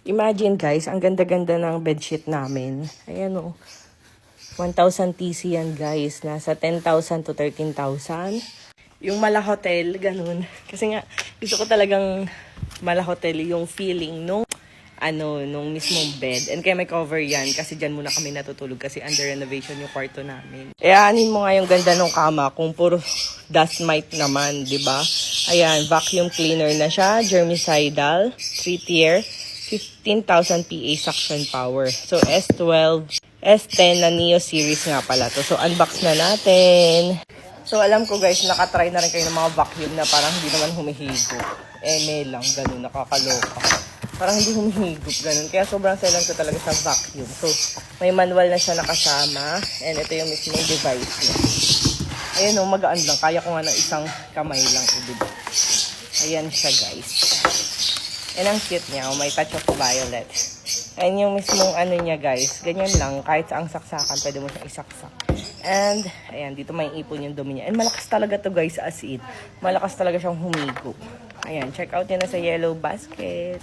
Imagine guys, ang ganda-ganda ng bedsheet namin. Ayan o. 1,000 TC yan guys. Nasa 10,000 to 13,000. Yung Mala Hotel, ganun. Kasi nga, gusto ko talagang Mala Hotel yung feeling nung nung mismong bed. And kaya may cover yan kasi dyan muna kami natutulog kasi under renovation yung kwarto namin. E anin mo nga yung ganda ng kama kung puro dust mite naman, di ba? Ayan, vacuum cleaner na siya, germicidal, 3-tier, 15,000 PA suction power. So S12, S10 na Neo series nga pala to. So unbox na natin. So alam ko guys, nakatry na rin kayo ng mga vacuum na parang hindi naman humihigop. Lang, ganun, nakakaloka. Parang hindi humihigop, ganun. Kaya sobrang selan ko talaga sa vacuum. So, may manual na siya nakasama. And ito yung mismong device niya. Ayan o, magaan lang. Kaya ko nga ng isang kamay lang. Diba? Ayan siya guys. Yan ang cute niya. May touch of violet. Ayan yung mismong niya guys. Ganyan lang. Kahit saang saksakan, pwede mo siyang isaksak. And, ayan, dito may ipon yung dumi niya. And malakas talaga to guys, as in. Malakas talaga siyang humigop. Ayan, check out yan na sa Yellow Basket.